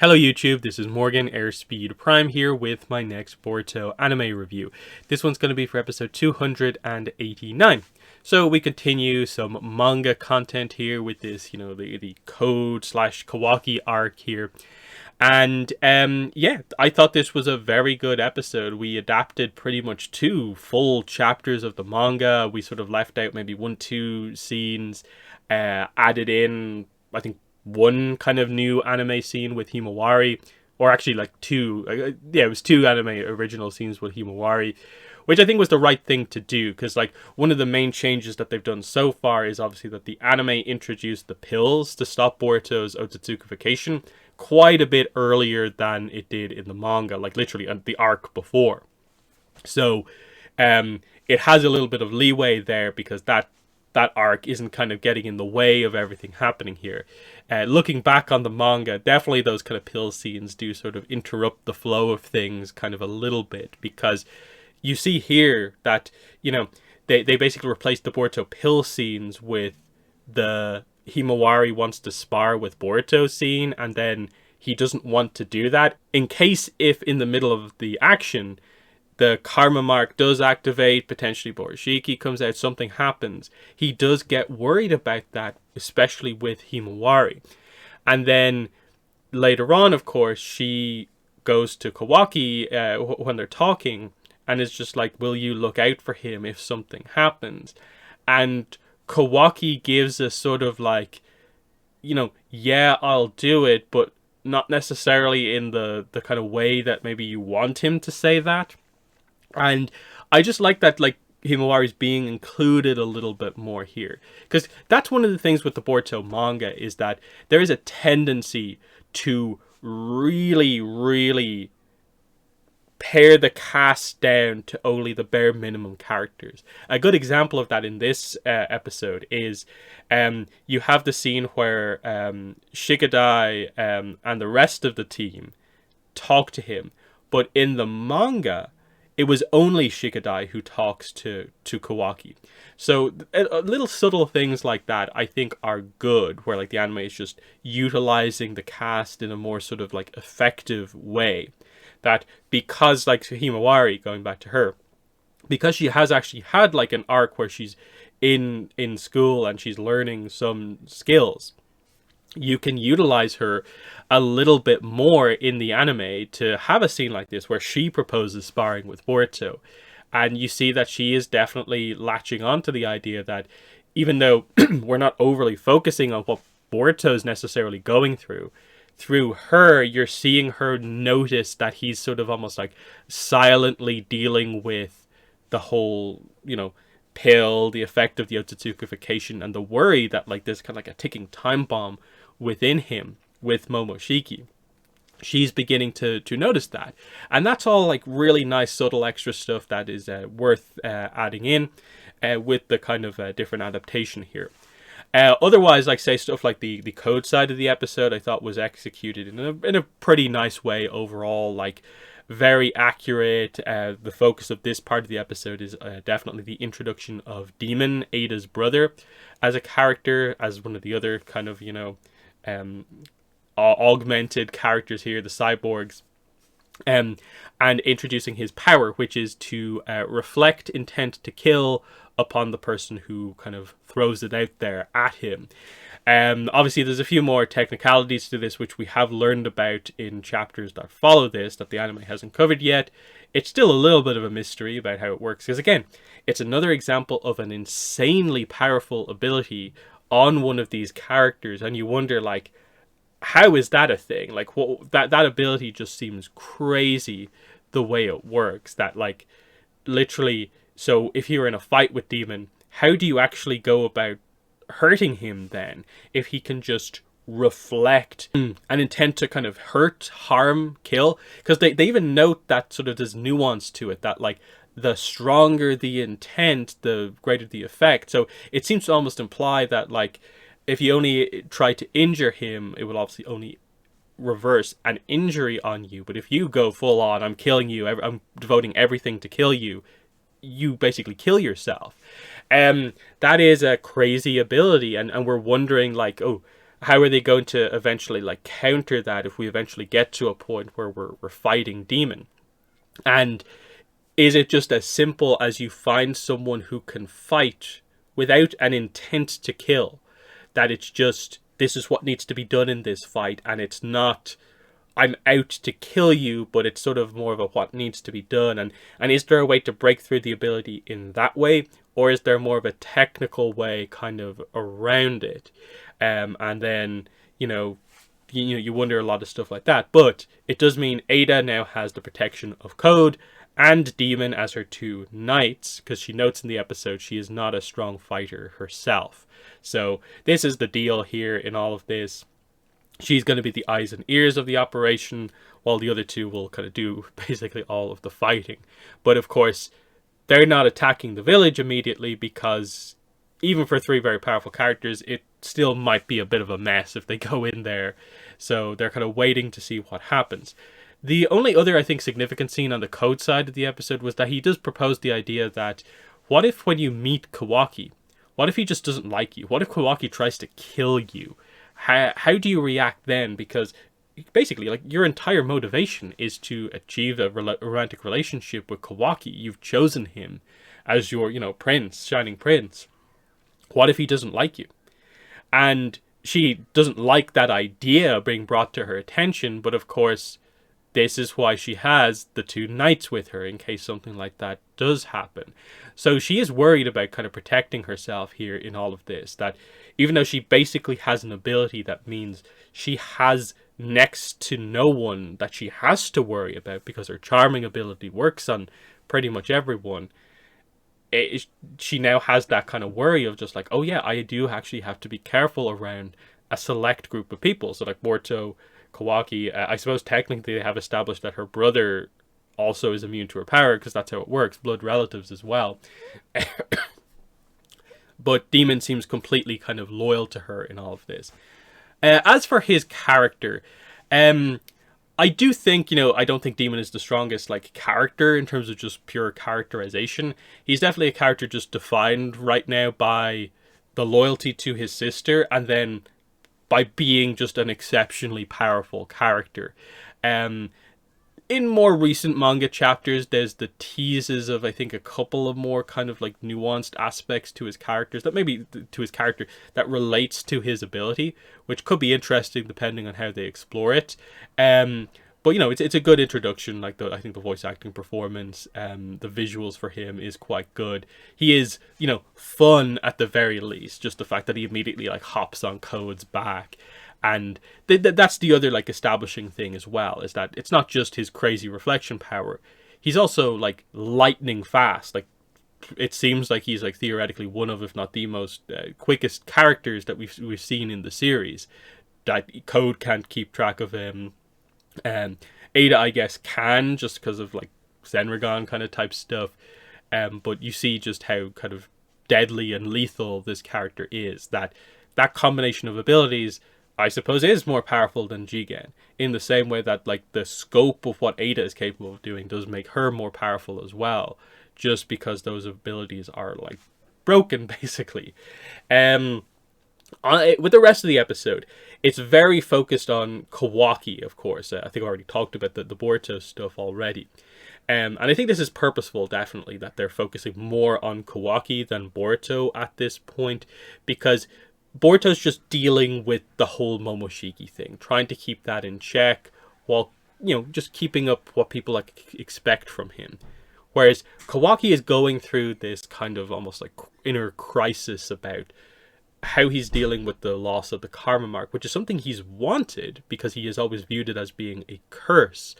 Hello YouTube, this is Morgan Airspeed Prime here with my next Boruto anime review. This one's going to be for episode 289. So we continue some manga content here with this, the Code slash Kawaki arc here. And yeah, I thought this was a very good episode. We adapted pretty much 2 full chapters of the manga. We sort of left out maybe 1-2 scenes, added in, I think, one kind of new anime scene with Himawari, or actually like two. Yeah, it was 2 anime original scenes with Himawari, which I think was the right thing to do, because like one of the main changes that they've done so far is obviously that the anime introduced the pills to stop Boruto's otsutsukification quite a bit earlier than it did in the manga, like literally the arc before. So it has a little bit of leeway there because that arc isn't kind of getting in the way of everything happening here. Looking back on the manga, definitely those kind of pill scenes do sort of interrupt the flow of things kind of a little bit, because you see here that, they basically replaced the Boruto pill scenes with the Himawari wants to spar with Boruto scene, and then he doesn't want to do that in case if in the middle of the action the karma mark does activate, potentially Borishiki comes out, something happens. He does get worried about that, especially with Himawari. And then later on, of course, she goes to Kawaki when they're talking and is just like, will you look out for him if something happens? And Kawaki gives a sort of like, yeah, I'll do it, but not necessarily in the kind of way that maybe you want him to say that. And I just like that, like, Himawari's being included a little bit more here. Because that's one of the things with the Boruto manga, is that there is a tendency to really, really pare the cast down to only the bare minimum characters. A good example of that in this episode is you have the scene where Shigadai and the rest of the team talk to him. But in the manga, it was only Shigadai who talks to Kawaki. So little subtle things like that I think are good, where like the anime is just utilizing the cast in a more sort of like effective way. That because like Himawari, going back to her, because she has actually had like an arc where she's in school and she's learning some skills, you can utilize her a little bit more in the anime to have a scene like this where she proposes sparring with Boruto. And you see that she is definitely latching on to the idea that even though we're not overly focusing on what Boruto's necessarily going through her, you're seeing her notice that he's sort of almost like silently dealing with the whole, pill, the effect of the otsutsukification, and the worry that like there's kind of like a ticking time bomb within him with Momoshiki. She's beginning to notice that, and that's all like really nice subtle extra stuff that is worth adding in with the kind of different adaptation here. Otherwise, like say stuff like the code side of the episode, I thought was executed in a pretty nice way overall. Like very accurate. The focus of this part of the episode is definitely the introduction of Demon, Ada's brother, as a character, as one of the other kind of augmented characters here, the cyborgs, and introducing his power, which is to reflect intent to kill upon the person who kind of throws it out there at him. Obviously, there's a few more technicalities to this which we have learned about in chapters that follow this that the anime hasn't covered yet. It's still a little bit of a mystery about how it works, because again, it's another example of an insanely powerful ability on one of these characters, and you wonder like, how is that a thing? Like, what that ability just seems crazy the way it works. That like literally, so if you're in a fight with Demon, how do you actually go about hurting him then if he can just reflect an intent to kind of hurt, harm, kill? Because they even note that sort of there's nuance to it, that like the stronger the intent, the greater the effect. So it seems to almost imply that like if you only try to injure him, it will obviously only reverse an injury on you. But if you go full on, I'm killing you, I'm devoting everything to kill you, you basically kill yourself. That is a crazy ability, and we're wondering like, oh, how are they going to eventually like counter that if we eventually get to a point where we're fighting Demon? And is it just as simple as you find someone who can fight without an intent to kill? That it's just, this is what needs to be done in this fight, and it's not, I'm out to kill you, but it's sort of more of a what needs to be done. And is there a way to break through the ability in that way? Or is there more of a technical way kind of around it? And then, you wonder a lot of stuff like that. But it does mean Ada now has the protection of Code and Demon as her two knights, because she notes in the episode she is not a strong fighter herself. So this is the deal here in all of this. She's going to be the eyes and ears of the operation, while the other two will kind of do basically all of the fighting. But of course, they're not attacking the village immediately, because even for three very powerful characters, it still might be a bit of a mess if they go in there. So they're kind of waiting to see what happens. The only other, I think, significant scene on the Code side of the episode was that he does propose the idea that, what if when you meet Kawaki, what if he just doesn't like you? What if Kawaki tries to kill you? How do you react then? Because basically, like, your entire motivation is to achieve a romantic relationship with Kawaki. You've chosen him as your, prince, shining prince. What if he doesn't like you? And she doesn't like that idea being brought to her attention, but of course, this is why she has the two knights with her in case something like that does happen. So she is worried about kind of protecting herself here in all of this. That even though she basically has an ability that means she has next to no one that she has to worry about, because her charming ability works on pretty much everyone, she now has that kind of worry of just like, oh yeah, I do actually have to be careful around a select group of people. So like Boruto, Kawaki, I suppose technically they have established that her brother also is immune to her power, because that's how it works, blood relatives as well. But Demon seems completely kind of loyal to her in all of this. As for his character, I do think, I don't think Demon is the strongest like character in terms of just pure characterization. He's definitely a character just defined right now by the loyalty to his sister, and then by being just an exceptionally powerful character. In more recent manga chapters, there's the teases of, I think, a couple of more kind of like nuanced aspects to his characters, that maybe to his character that relates to his ability, which could be interesting depending on how they explore it. But it's a good introduction. Like I think the voice acting performance, the visuals for him is quite good. He is, fun at the very least. Just the fact that he immediately like hops on Code's back. And that's the other like establishing thing as well, is that it's not just his crazy reflection power. He's also like lightning fast. Like, it seems like he's like theoretically one of, if not the most quickest characters that we've seen in the series. That Code can't keep track of him. Ada, I guess, can, just because of like Senrigan kind of type stuff. But you see just how kind of deadly and lethal this character is. That combination of abilities, I suppose, is more powerful than Jigen, in the same way that like the scope of what Ada is capable of doing does make her more powerful as well, just because those abilities are like broken basically. With the rest of the episode, it's very focused on Kawaki, of course. I think I already talked about the Boruto stuff already. And I think this is purposeful, definitely, that they're focusing more on Kawaki than Boruto at this point, because Boruto's just dealing with the whole Momoshiki thing, trying to keep that in check while, just keeping up what people like expect from him. Whereas Kawaki is going through this kind of almost like inner crisis about how he's dealing with the loss of the karma mark, which is something he's wanted because he has always viewed it as being a curse.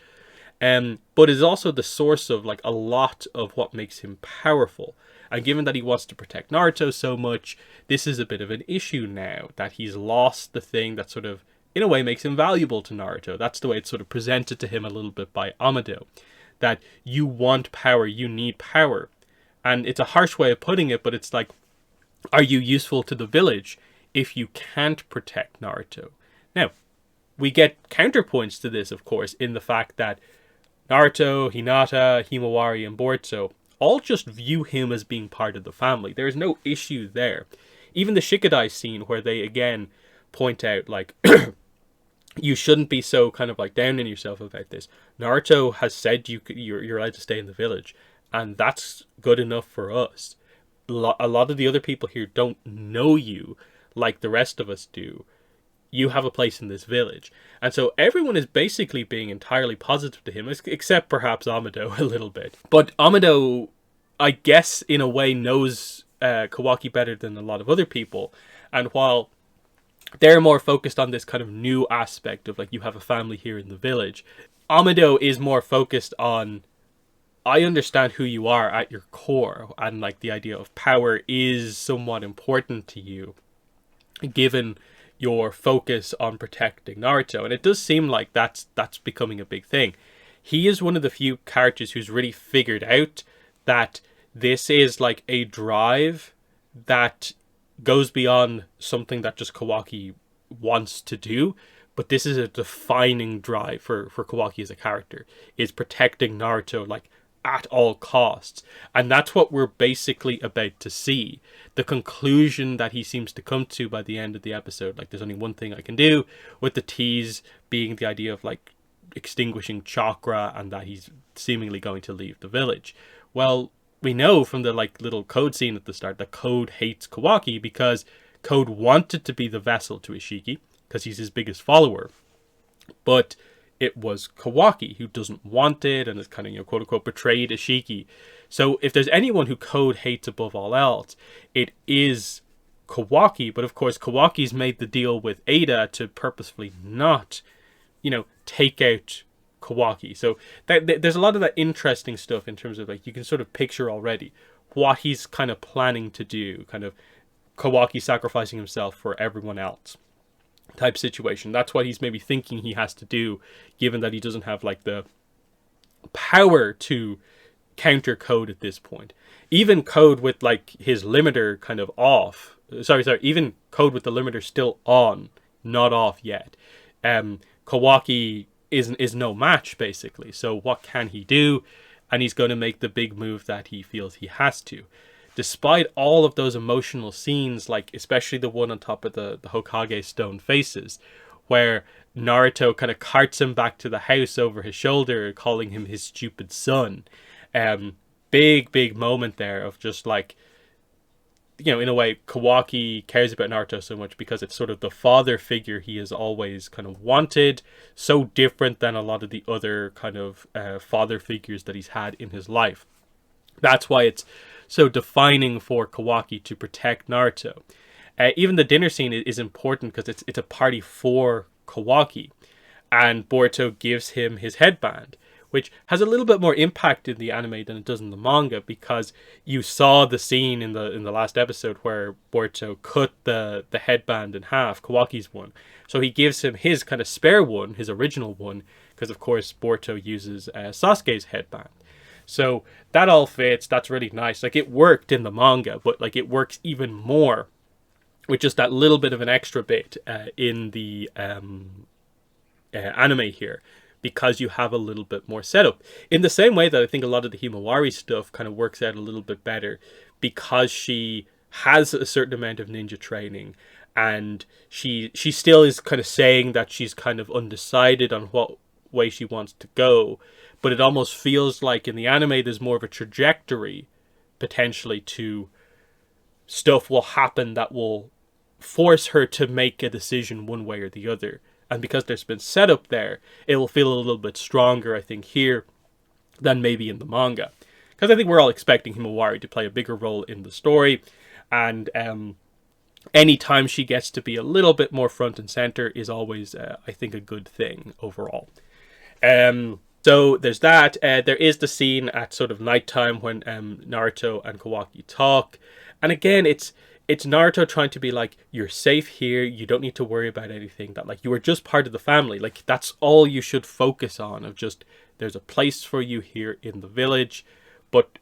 But is also the source of like a lot of what makes him powerful. And given that he wants to protect Naruto so much, this is a bit of an issue now, that he's lost the thing that sort of, in a way, makes him valuable to Naruto. That's the way it's sort of presented to him a little bit by Amado. That you want power, you need power. And it's a harsh way of putting it, but it's like, are you useful to the village if you can't protect Naruto? Now, we get counterpoints to this, of course, in the fact that Naruto, Hinata, Himawari, and Boruto all just view him as being part of the family. There is no issue there. Even the Shikadai scene where they, again, point out, like, you shouldn't be so kind of like down on yourself about this. Naruto has said you're allowed to stay in the village, and that's good enough for us. A lot of the other people here don't know you like the rest of us do. You have a place in this village. And so everyone is basically being entirely positive to him, except perhaps Amado a little bit. But Amado, I guess, in a way, knows Kawaki better than a lot of other people. And while they're more focused on this kind of new aspect of, like, you have a family here in the village, Amado is more focused on, I understand who you are at your core, and, like, the idea of power is somewhat important to you, given your focus on protecting Naruto. And it does seem like that's becoming a big thing. He is one of the few characters who's really figured out that this is like a drive that goes beyond something that just Kawaki wants to do, but this is a defining drive for Kawaki as a character, is protecting Naruto, like, at all costs. And that's what we're basically about to see. The conclusion that he seems to come to by the end of the episode, like, there's only one thing I can do, with the tease being the idea of, like, extinguishing chakra, and that he's seemingly going to leave the village. Well, we know from the, like, little Code scene at the start that Code hates Kawaki because Code wanted to be the vessel to Ishiki because he's his biggest follower, but it was Kawaki who doesn't want it and is kind of, quote unquote, betrayed Ishiki. So if there's anyone who Code hates above all else, it is Kawaki. But of course, Kawaki's made the deal with Ada to purposefully not, take out Kawaki. So there's a lot of that interesting stuff in terms of, like, you can sort of picture already what he's kind of planning to do, kind of Kawaki sacrificing himself for everyone else type situation. That's what he's maybe thinking he has to do, given that he doesn't have, like, the power to counter Code at this point. Even Code with, like, his limiter kind of off. Even Code with the limiter still on, not off yet. Kawaki is no match, basically. So what can he do? And he's going to make the big move that he feels he has to. Despite all of those emotional scenes, like especially the one on top of the Hokage stone faces, where Naruto kind of carts him back to the house over his shoulder, calling him his stupid son. Big moment there of just, like, in a way, Kawaki cares about Naruto so much because it's sort of the father figure he has always kind of wanted, so different than a lot of the other kind of father figures that he's had in his life. That's why it's so defining for Kawaki to protect Naruto. Even the dinner scene is important because it's a party for Kawaki, and Boruto gives him his headband, which has a little bit more impact in the anime than it does in the manga, because you saw the scene in the last episode where Boruto cut the headband in half, Kawaki's one. So he gives him his kind of spare one, his original one, because of course Boruto uses Sasuke's headband. So that all fits. That's really nice. Like, it worked in the manga, but, like, it works even more with just that little bit of an extra bit in the anime here, because you have a little bit more setup. In the same way that I think a lot of the Himawari stuff kind of works out a little bit better, because she has a certain amount of ninja training, and she still is kind of saying that she's kind of undecided on what way she wants to go, but it almost feels like in the anime there's more of a trajectory potentially to stuff will happen that will force her to make a decision one way or the other. And because there's been setup there, it will feel a little bit stronger, I think, here than maybe in the manga. Because I think we're all expecting Himawari to play a bigger role in the story, and any time she gets to be a little bit more front and center is always, I think, a good thing overall. So there's that. There is the scene at sort of nighttime when Naruto and Kawaki talk. And again, it's Naruto trying to be like, you're safe here, you don't need to worry about anything, that, like, you are just part of the family. Like, that's all you should focus on, of just, there's a place for you here in the village. But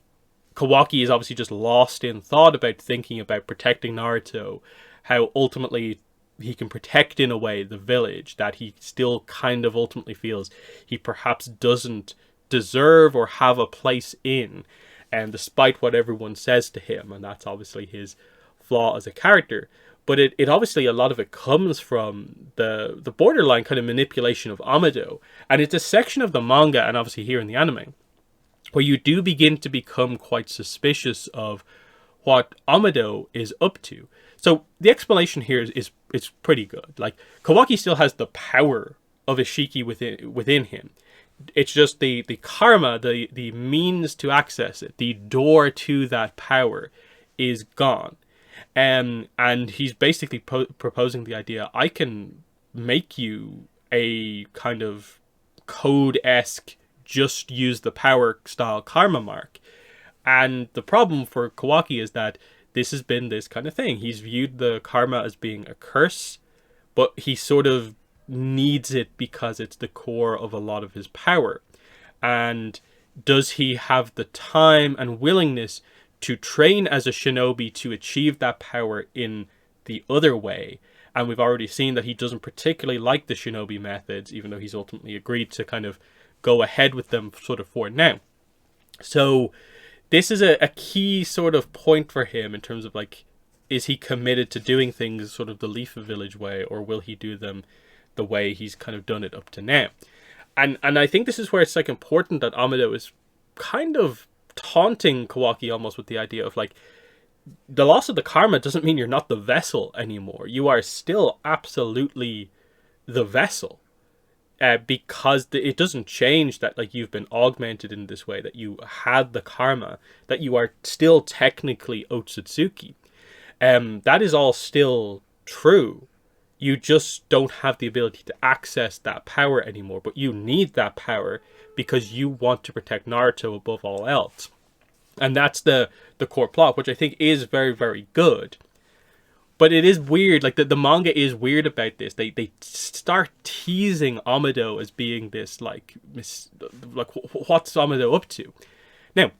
Kawaki is obviously just lost in thought about thinking about protecting Naruto, how ultimately he can protect, in a way, the village that he still kind of ultimately feels he perhaps doesn't deserve or have a place in, and despite what everyone says to him, and that's obviously his flaw as a character. but it obviously, a lot of it comes from the borderline kind of manipulation of Amado. And it's a section of the manga, and obviously here in the anime, where you do begin to become quite suspicious of what Amado is up to. So the explanation here is pretty good. Like, Kawaki still has the power of Ishiki within him. It's just the karma, the means to access it, the door to that power is gone. And he's basically proposing the idea, I can make you a kind of code-esque, just use the power style karma mark. And the problem for Kawaki is that this has been this kind of thing. He's viewed the karma as being a curse, but he sort of needs it because it's the core of a lot of his power. And does he have the time and willingness to train as a shinobi to achieve that power in the other way? And we've already seen that he doesn't particularly like the shinobi methods, even though he's ultimately agreed to kind of go ahead with them sort of for now. So this is a key sort of point for him in terms of, like, is he committed to doing things sort of the Leafa Village way, or will he do them the way he's kind of done it up to now? And I think this is where it's, like, important that Amado is kind of taunting Kawaki almost with the idea of, like, the loss of the karma doesn't mean you're not the vessel anymore. You are still absolutely the vessel. Because it doesn't change that, like, you've been augmented in this way, that you had the karma, that you are still technically Otsutsuki. That is all still true. You just don't have the ability to access that power anymore, but you need that power because you want to protect Naruto above all else. And that's the core plot, which I think is very, very good. But it is weird, like, the manga is weird about this. They start teasing Amado as being this, like what's Amado up to? Now,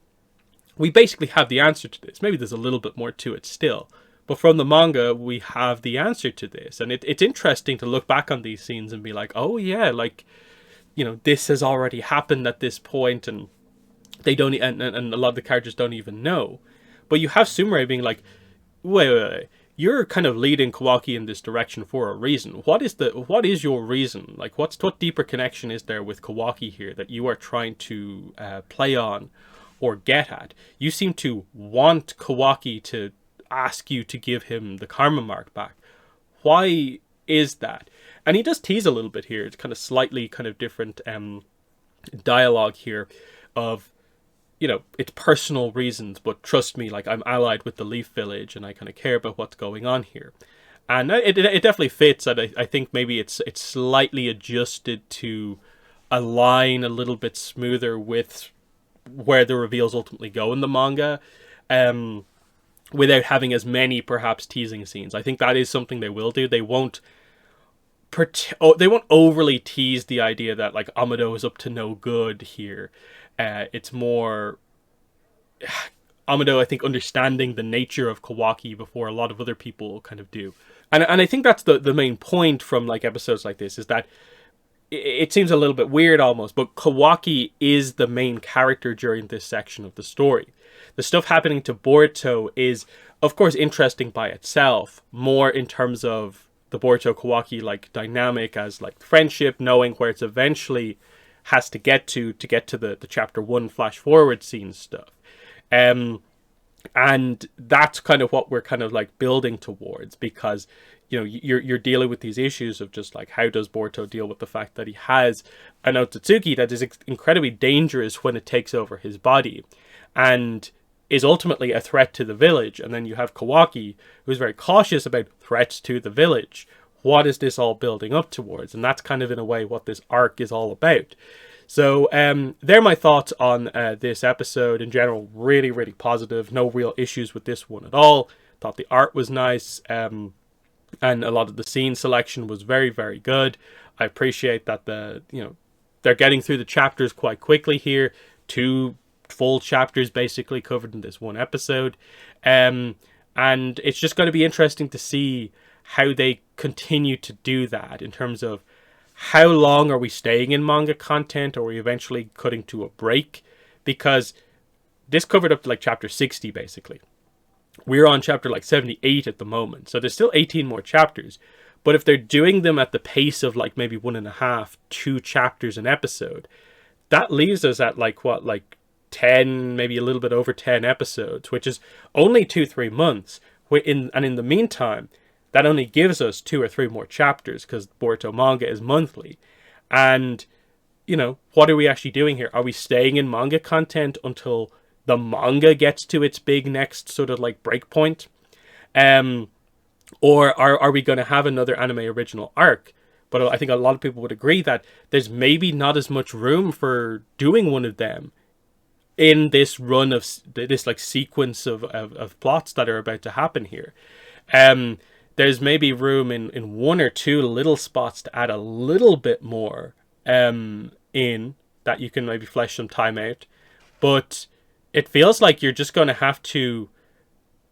we basically have the answer to this. Maybe there's a little bit more to it still. But from the manga, we have the answer to this. And it's interesting to look back on these scenes and be like, oh yeah, like, you know, this has already happened at this point, and they don't, and a lot of the characters don't even know. But you have Sumire being like, wait. You're kind of leading Kawaki in this direction for a reason. What is your reason? Like, what deeper connection is there with Kawaki here that you are trying to play on or get at? You seem to want Kawaki to ask you to give him the karma mark back. Why is that? And he does tease a little bit here. It's kind of slightly kind of different dialogue here of, you know, it's personal reasons, but trust me, like, I'm allied with the Leaf Village and I kind of care about what's going on here. And it definitely fits, and I think maybe it's slightly adjusted to align a little bit smoother with where the reveals ultimately go in the manga, without having as many perhaps teasing scenes. I think that is something they will do. They won't overly tease the idea that, like, Amado is up to no good here. It's more Amado, I think, understanding the nature of Kawaki before a lot of other people kind of do. And I think that's the main point from, like, episodes like this, is that it seems a little bit weird almost, but Kawaki is the main character during this section of the story. The stuff happening to Boruto is, of course, interesting by itself, more in terms of the Boruto Kawaki, like, dynamic as, like, friendship, knowing where it's eventually has to get to the chapter 1 flash forward scene stuff. And that's kind of what we're kind of, like, building towards, because, you know, you're dealing with these issues of just, like, how does Boruto deal with the fact that he has an Otsutsuki that is incredibly dangerous when it takes over his body and is ultimately a threat to the village. And then you have Kawaki, who's very cautious about threats to the village. What is this all building up towards? And that's kind of, in a way, what this arc is all about. So they're my thoughts on this episode. In general, really, really positive. No real issues with this one at all. Thought the art was nice. And a lot of the scene selection was very, very good. I appreciate that they're getting through the chapters quite quickly here. 2 full chapters basically covered in this one episode. And it's just going to be interesting to see how they continue to do that, in terms of how long are we staying in manga content, or are we eventually cutting to a break? Because this covered up to, like, chapter 60 basically. We're on chapter like 78 at the moment, so there's still 18 more chapters. But if they're doing them at the pace of like maybe 1.5, 2 chapters an episode, that leaves us at like what, like 10, maybe a little bit over 10 episodes, which is only 2-3 months. And in the meantime, that only gives us 2 or 3 more chapters because Boruto manga is monthly. And, you know, what are we actually doing here? Are we staying in manga content until the manga gets to its big next sort of like breakpoint? Or are we going to have another anime original arc? But I think a lot of people would agree that there's maybe not as much room for doing one of them in this run of this like sequence of plots that are about to happen here. There's maybe room in 1 or 2 little spots to add a little bit more in that you can maybe flesh some time out. But it feels like you're just going to have to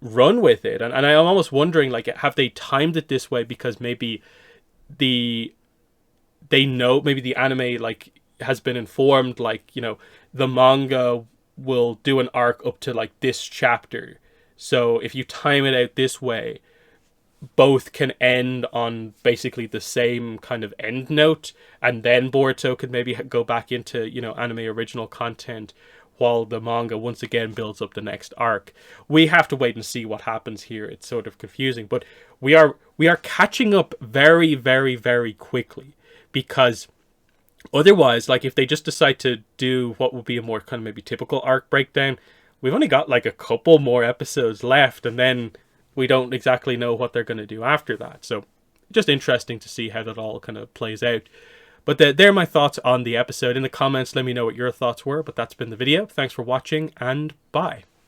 run with it. And I'm almost wondering, like, have they timed it this way because maybe maybe the anime like has been informed, like, you know, the manga will do an arc up to like this chapter. So if you time it out this way, both can end on basically the same kind of end note, and then Boruto could maybe go back into, you know, anime original content while the manga once again builds up the next arc. We have to wait and see what happens here. It's sort of confusing, but we are catching up very, very, very quickly, because otherwise, like, if they just decide to do what would be a more kind of maybe typical arc breakdown, we've only got like a couple more episodes left, and then we don't exactly know what they're going to do after that. So just interesting to see how that all kind of plays out. But they're my thoughts on the episode. In the comments, let me know what your thoughts were. But that's been the video. Thanks for watching, and bye.